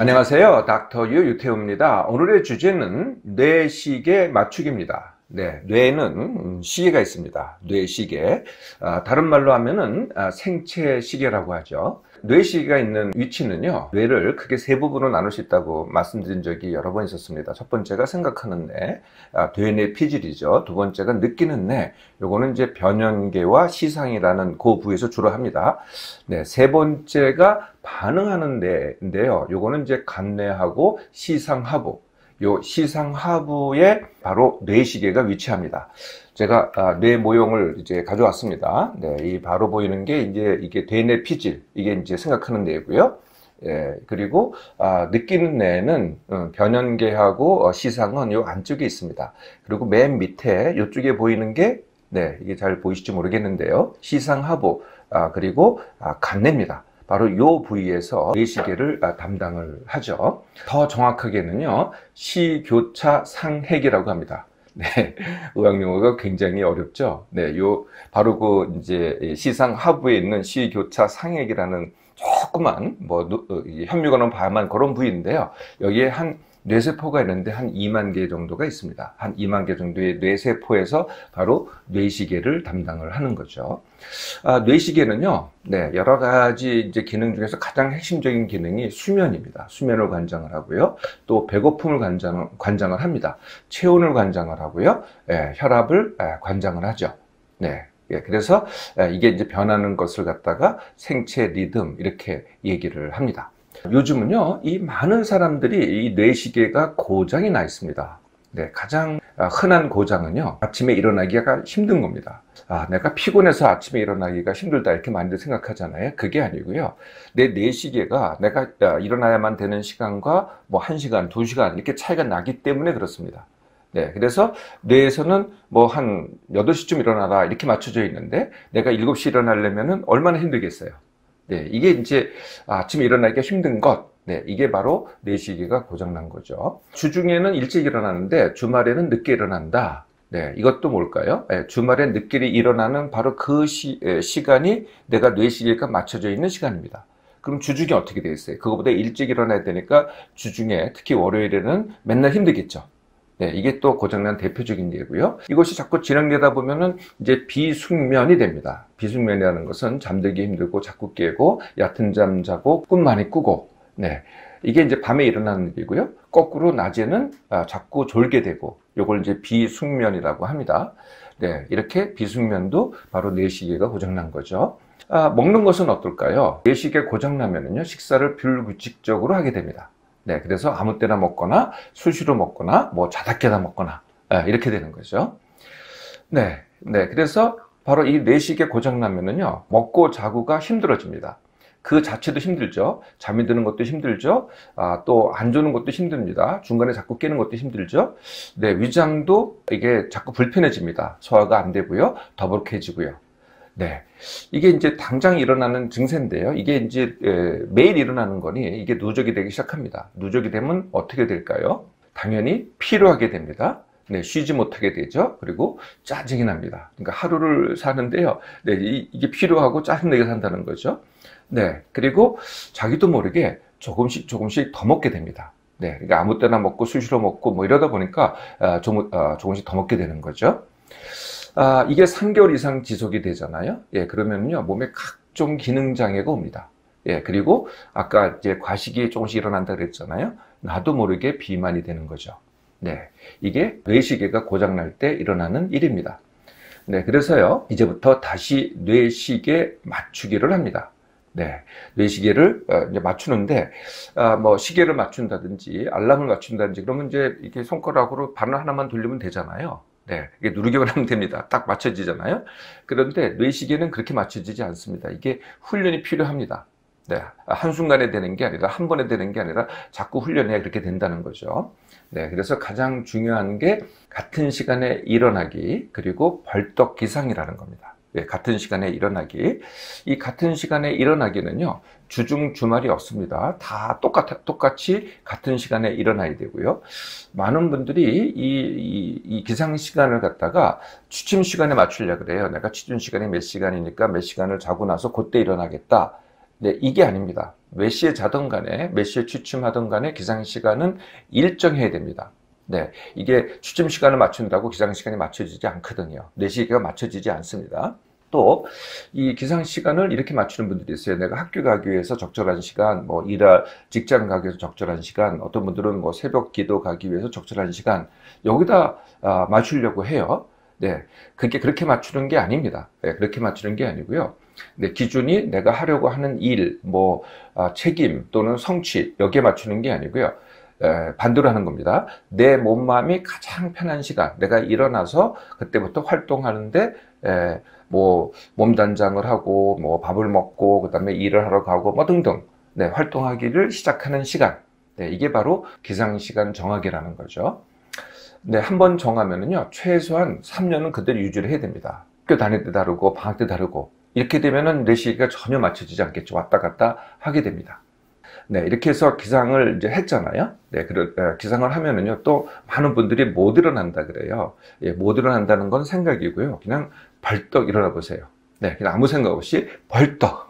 안녕하세요. 닥터 유 유태우입니다. 오늘의 주제는 뇌시계 맞추기입니다. 네, 뇌에는 시계가 있습니다. 뇌시계. 다른 말로 하면은 생체시계라고 하죠. 뇌시계가 있는 위치는요, 뇌를 크게 세 부분으로 나눌 수 있다고 말씀드린 적이 여러 번 있었습니다. 첫 번째가 생각하는 뇌, 되뇌 피질이죠. 두 번째가 느끼는 뇌, 요거는 이제 변연계와 시상이라는 그 부위에서 주로 합니다. 네, 세 번째가 반응하는 뇌인데요. 요거는 이제 간뇌하고 시상하부. 요 시상하부에 바로 뇌시계가 위치합니다. 제가 뇌 모형을 이제 가져왔습니다. 네, 이 바로 보이는 게 이게 되뇌 피질, 이게 이제 생각하는 뇌고요. 예, 그리고 느끼는 뇌는 변연계하고 시상은 요 안쪽에 있습니다. 그리고 맨 밑에 요쪽에 보이는 게 네, 이게 잘 보이실지 모르겠는데요. 시상하부, 그리고 간뇌입니다. 바로 이 부위에서 뇌시계를 담당을 하죠. 더 정확하게는요, 시교차상핵이라고 합니다. 네, 의학용어가 굉장히 어렵죠. 네, 바로 이제 시상하부에 있는 시교차상핵이라는 조그만 현미관으로 봐야만 그런 부위인데요. 여기에 뇌세포가 있는데 한 2만 개 정도가 있습니다. 한 2만 개 정도의 뇌세포에서 바로 뇌시계를 담당을 하는 거죠. 뇌시계는요, 네, 여러 가지 이제 기능 중에서 가장 핵심적인 기능이 수면입니다. 수면을 관장을 하고요. 또 배고픔을 관장을 합니다. 체온을 관장을 하고요. 혈압을 관장을 하죠. 네. 그래서 이게 이제 변하는 것을 갖다가 생체 리듬 이렇게 얘기를 합니다. 요즘은요, 이 많은 사람들이 이 뇌시계가 고장이 나 있습니다. 네, 가장 흔한 고장은요, 아침에 일어나기가 힘든 겁니다. 내가 피곤해서 아침에 일어나기가 힘들다 이렇게 많이들 생각하잖아요. 그게 아니고요. 내 뇌시계가 내가 일어나야만 되는 시간과 뭐 1시간, 2시간 이렇게 차이가 나기 때문에 그렇습니다. 네, 그래서 뇌에서는 뭐 한 8시쯤 일어나라 이렇게 맞춰져 있는데 내가 7시 일어나려면은 얼마나 힘들겠어요. 네, 이게 이제 아침에 일어나기가 힘든 것. 네, 이게 바로 뇌시계가 고장난 거죠. 주중에는 일찍 일어나는데 주말에는 늦게 일어난다. 네, 이것도 뭘까요? 네, 주말에 늦게 일어나는 바로 그 시간이 내가 뇌시계가 맞춰져 있는 시간입니다. 그럼 주중에 어떻게 되겠어요? 그거보다 일찍 일어나야 되니까 주중에 특히 월요일에는 맨날 힘들겠죠. 네, 이게 또 고장난 대표적인 예고요. 이것이 자꾸 진행되다 보면은 이제 비숙면이 됩니다. 비숙면이라는 것은 잠들기 힘들고 자꾸 깨고 얕은 잠 자고 꿈 많이 꾸고, 네, 이게 이제 밤에 일어나는 일이고요. 거꾸로 낮에는 자꾸 졸게 되고, 요걸 이제 비숙면이라고 합니다. 네, 이렇게 비숙면도 바로 뇌시계가 고장난 거죠. 먹는 것은 어떨까요? 뇌시계 고장나면은요, 식사를 불규칙적으로 하게 됩니다. 네, 그래서 아무 때나 먹거나 수시로 먹거나 뭐 자다 깨다 먹거나 이렇게 되는 거죠. 네, 그래서 바로 이 뇌시계 고장 나면은요, 먹고 자고가 힘들어집니다. 그 자체도 힘들죠. 잠이 드는 것도 힘들죠. 또 안 조는 것도 힘듭니다. 중간에 자꾸 깨는 것도 힘들죠. 네, 위장도 이게 자꾸 불편해집니다. 소화가 안 되고요, 더부룩해지고요. 네, 이게 이제 당장 일어나는 증세인데요. 이게 이제 매일 일어나는 거니 이게 누적이 되기 시작합니다. 누적이 되면 어떻게 될까요? 당연히 피로하게 됩니다. 네, 쉬지 못하게 되죠. 그리고 짜증이 납니다. 그러니까 하루를 사는데요. 네, 이게 피로하고 짜증나게 산다는 거죠. 네, 그리고 자기도 모르게 조금씩 더 먹게 됩니다. 네, 그러니까 아무 때나 먹고 수시로 먹고 뭐 이러다 보니까 조금씩 더 먹게 되는 거죠. 이게 3개월 이상 지속이 되잖아요. 예, 그러면요, 몸에 각종 기능장애가 옵니다. 예, 그리고 아까 이제 과식이 조금씩 일어난다 그랬잖아요. 나도 모르게 비만이 되는 거죠. 네, 이게 뇌시계가 고장날 때 일어나는 일입니다. 네, 그래서요, 이제부터 다시 뇌시계 맞추기를 합니다. 네, 뇌시계를 이제 맞추는데, 뭐 시계를 맞춘다든지 알람을 맞춘다든지 그러면 이제 이렇게 손가락으로 바늘 하나만 돌리면 되잖아요. 네, 이게 누르기만 하면 됩니다. 딱 맞춰지잖아요. 그런데 뇌시계는 그렇게 맞춰지지 않습니다. 이게 훈련이 필요합니다. 네, 한순간에 되는 게 아니라 한 번에 되는 게 아니라 자꾸 훈련해야 그렇게 된다는 거죠. 네, 그래서 가장 중요한 게 같은 시간에 일어나기, 그리고 벌떡 기상이라는 겁니다. 네, 같은 시간에 일어나기. 이 같은 시간에 일어나기는요, 주중 주말이 없습니다. 다 똑같이 같은 시간에 일어나야 되고요. 많은 분들이 이 기상 시간을 갖다가 취침 시간에 맞추려고 그래요. 내가 취침 시간이 몇 시간이니까 몇 시간을 자고 나서 그때 일어나겠다. 네, 이게 아닙니다. 몇 시에 자던 간에, 몇 시에 취침하던 간에 기상시간은 일정해야 됩니다. 네, 이게 취침 시간을 맞춘다고 기상시간이 맞춰지지 않거든요. 내 시계가 맞춰지지 않습니다. 또 이 기상 시간을 이렇게 맞추는 분들이 있어요. 내가 학교 가기 위해서 적절한 시간, 뭐 일할 직장 가기 위해서 적절한 시간, 어떤 분들은 뭐 새벽 기도 가기 위해서 적절한 시간, 여기다 맞추려고 해요. 네, 그게 그렇게 맞추는 게 아닙니다. 네, 그렇게 맞추는 게 아니고요. 네, 기준이 내가 하려고 하는 일, 뭐 책임 또는 성취, 여기에 맞추는 게 아니고요. 반대로 하는 겁니다. 내 몸, 마음이 가장 편한 시간, 내가 일어나서 그때부터 활동하는데 뭐 몸단장을 하고 뭐 밥을 먹고 그다음에 일을 하러 가고 뭐 등등, 네, 활동하기를 시작하는 시간, 네, 이게 바로 기상시간 정하기라는 거죠. 네, 한번 정하면은요 최소한 3년은 그대로 유지를 해야 됩니다. 학교 다닐 때 다르고 방학 때 다르고 이렇게 되면은 내 시기가 전혀 맞춰지지 않겠죠. 왔다 갔다 하게 됩니다. 네, 이렇게 해서 기상을 이제 했잖아요. 네, 기상을 하면은요, 또 많은 분들이 못 일어난다 그래요. 예, 못 일어난다는 건 생각이고요. 그냥 벌떡 일어나 보세요. 네, 그냥 아무 생각 없이 벌떡.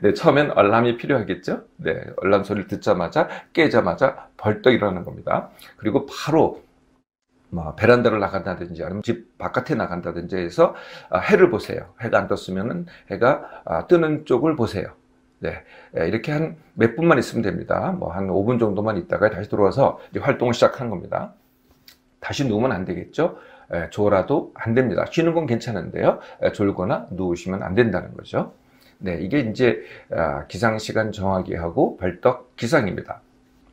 네, 처음엔 알람이 필요하겠죠? 네, 알람 소리를 듣자마자, 깨자마자 벌떡 일어나는 겁니다. 그리고 바로 뭐 베란다를 나간다든지 아니면 집 바깥에 나간다든지 해서 해를 보세요. 해가 안 떴으면은 해가 뜨는 쪽을 보세요. 네, 이렇게 한 몇 분만 있으면 됩니다. 뭐 한 5분 정도만 있다가 다시 들어와서 이제 활동을 시작하는 겁니다. 다시 누우면 안 되겠죠? 졸아도 안 됩니다. 쉬는 건 괜찮은데요. 졸거나 누우시면 안 된다는 거죠. 네, 이게 이제 기상시간 정하기 하고 벌떡 기상입니다.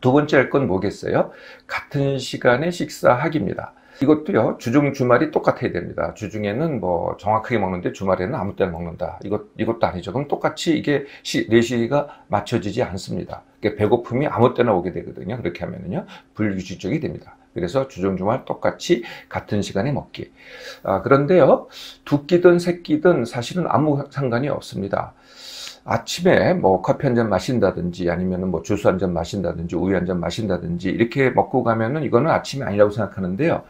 두 번째 할 건 뭐겠어요? 같은 시간에 식사하기입니다. 이것도요, 주중, 주말이 똑같아야 됩니다. 주중에는 뭐 정확하게 먹는데 주말에는 아무 때나 먹는다. 이것도 아니죠. 그럼 똑같이 이게 내 시기가 맞춰지지 않습니다. 배고픔이 아무 때나 오게 되거든요. 그렇게 하면은요, 불규칙적이 됩니다. 그래서 주중, 주말 똑같이 같은 시간에 먹기. 그런데요, 두 끼든 세 끼든 사실은 아무 상관이 없습니다. 아침에 뭐 커피 한 잔 마신다든지 아니면은 뭐 주스 한 잔 마신다든지 우유 한 잔 마신다든지 이렇게 먹고 가면은 이거는 아침이 아니라고 생각하는데요.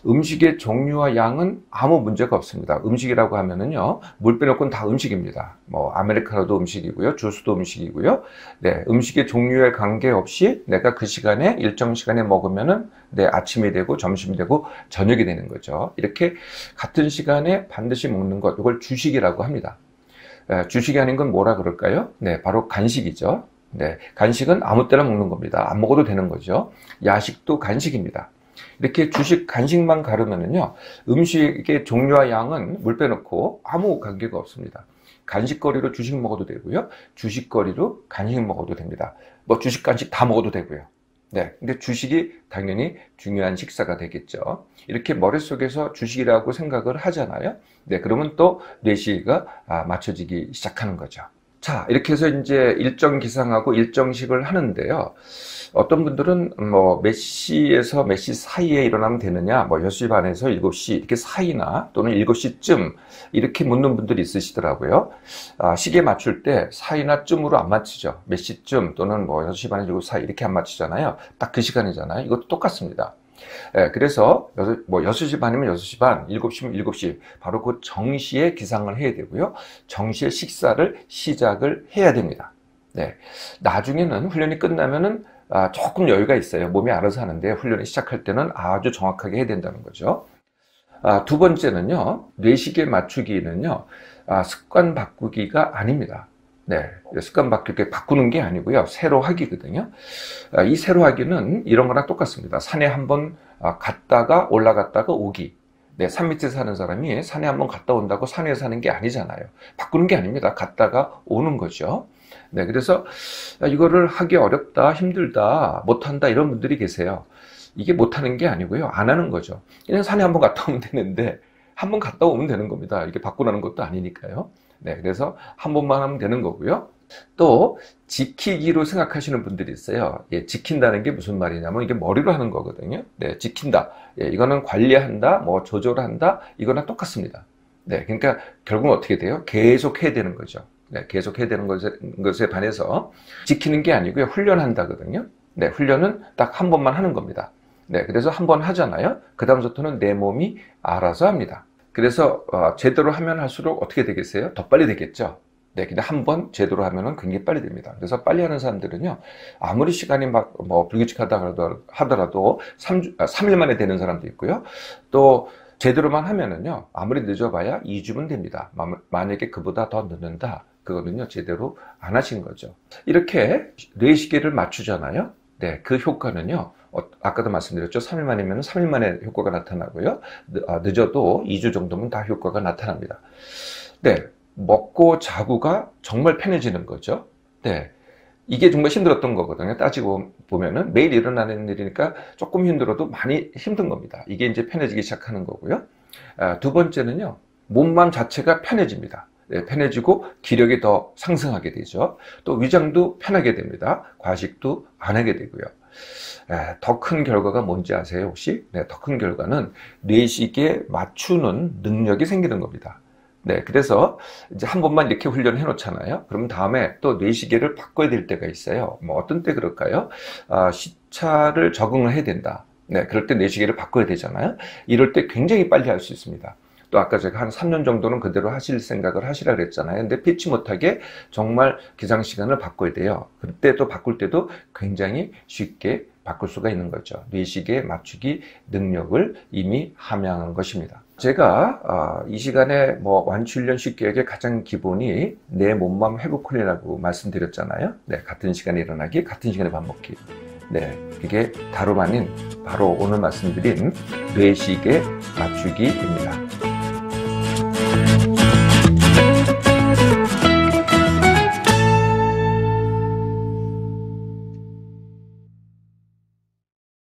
음식의 종류와 양은 아무 문제가 없습니다. 음식이라고 하면은요, 물 빼놓고는 다 음식입니다. 뭐 아메리카노도 음식이고요, 주스도 음식이고요. 네, 음식의 종류에 관계없이 내가 그 시간에 일정 시간에 먹으면은 네, 아침이 되고 점심이 되고 저녁이 되는 거죠. 이렇게 같은 시간에 반드시 먹는 것, 이걸 주식이라고 합니다. 주식이 아닌 건 뭐라 그럴까요? 네, 바로 간식이죠. 네, 간식은 아무 때나 먹는 겁니다. 안 먹어도 되는 거죠. 야식도 간식입니다. 이렇게 주식, 간식만 가르면은요, 음식의 종류와 양은 물 빼놓고 아무 관계가 없습니다. 간식거리로 주식 먹어도 되고요, 주식거리로 간식 먹어도 됩니다. 뭐 주식, 간식 다 먹어도 되고요. 네, 근데 주식이 당연히 중요한 식사가 되겠죠. 이렇게 머릿속에서 주식이라고 생각을 하잖아요. 네, 그러면 또 뇌시가 맞춰지기 시작하는 거죠. 자, 이렇게 해서 이제 일정 기상하고 일정식을 하는데요. 어떤 분들은 뭐 몇 시에서 몇 시 사이에 일어나면 되느냐, 뭐 6시 반에서 7시 이렇게 사이나 또는 7시쯤 이렇게 묻는 분들이 있으시더라고요. 시계 맞출 때 사이나 쯤으로 안 맞추죠. 몇 시쯤 또는 뭐 6시 반에서 7시 사이 이렇게 안 맞추잖아요. 딱 그 시간이잖아요. 이것도 똑같습니다. 그래서 뭐 6시 반이면 6시 반, 7시면 7시 바로 그 정시에 기상을 해야 되고요. 정시에 식사를 시작을 해야 됩니다. 네. 나중에는 훈련이 끝나면은 조금 여유가 있어요. 몸이 알아서 하는데 훈련이 시작할 때는 아주 정확하게 해야 된다는 거죠. 두 번째는요, 뇌시계 맞추기는요, 습관 바꾸기가 아닙니다. 네, 습관 바꾸는 게 아니고요, 새로 하기거든요. 이 새로 하기는 이런 거랑 똑같습니다. 산에 한번 갔다가 올라갔다가 오기. 네, 산 밑에 사는 사람이 산에 한번 갔다 온다고 산에 사는 게 아니잖아요. 바꾸는 게 아닙니다. 갔다가 오는 거죠. 네, 그래서 이거를 하기 어렵다, 힘들다, 못한다 이런 분들이 계세요. 이게 못하는 게 아니고요, 안 하는 거죠. 그냥 산에 한번 갔다 오면 되는데 한번 갔다 오면 되는 겁니다. 이게 바꾸라는 것도 아니니까요. 네, 그래서 한 번만 하면 되는 거고요. 또 지키기로 생각하시는 분들이 있어요. 예, 지킨다는 게 무슨 말이냐면 이게 머리로 하는 거거든요. 네, 지킨다. 예, 이거는 관리한다, 뭐 조절한다, 이거랑 똑같습니다. 네, 그러니까 결국은 어떻게 돼요? 계속 해야 되는 거죠. 네, 계속 해야 되는 것에 반해서 지키는 게 아니고요, 훈련한다거든요. 네, 훈련은 딱 한 번만 하는 겁니다. 네, 그래서 한 번 하잖아요. 그 다음부터는 내 몸이 알아서 합니다. 그래서 제대로 하면 할수록 어떻게 되겠어요? 더 빨리 되겠죠. 네, 근데 한 번 제대로 하면은 굉장히 빨리 됩니다. 그래서 빨리 하는 사람들은요, 아무리 시간이 막 뭐 불규칙하다 하더라도 3일 만에 되는 사람도 있고요. 또 제대로만 하면은요, 아무리 늦어봐야 2주면 됩니다. 만약에 그보다 더 늦는다, 그거는요, 제대로 안 하신 거죠. 이렇게 뇌시계를 맞추잖아요. 네, 그 효과는요, 아까도 말씀드렸죠. 3일 만이면 3일 만에 효과가 나타나고요. 늦어도 2주 정도면 다 효과가 나타납니다. 네, 먹고 자고가 정말 편해지는 거죠. 네. 이게 정말 힘들었던 거거든요. 따지고 보면은 매일 일어나는 일이니까 조금 힘들어도 많이 힘든 겁니다. 이게 이제 편해지기 시작하는 거고요. 두 번째는요, 몸만 자체가 편해집니다. 네, 편해지고 기력이 더 상승하게 되죠. 또 위장도 편하게 됩니다. 과식도 안 하게 되고요. 더 큰 결과가 뭔지 아세요, 혹시? 네, 더 큰 결과는 뇌식에 맞추는 능력이 생기는 겁니다. 네, 그래서 이제 한 번만 이렇게 훈련해 놓잖아요. 그럼 다음에 또 뇌시계를 바꿔야 될 때가 있어요. 뭐 어떤 때 그럴까요? 시차를 적응을 해야 된다. 네, 그럴 때 뇌시계를 바꿔야 되잖아요. 이럴 때 굉장히 빨리 할 수 있습니다. 또 아까 제가 한 3년 정도는 그대로 하실 생각을 하시라 그랬잖아요. 근데 피치 못하게 정말 기상 시간을 바꿔야 돼요. 그때 또 바꿀 때도 굉장히 쉽게 바꿀 수가 있는 거죠. 뇌시계 맞추기 능력을 이미 함양한 것입니다. 제가 이 시간에 뭐 완치훈련 쉽게 하기 가장 기본이 내 몸맘 회복훈련이라고 말씀드렸잖아요. 네, 같은 시간에 일어나기, 같은 시간에 밥 먹기. 네, 이게 다름 아닌 바로 오늘 말씀드린 뇌시계 맞추기입니다.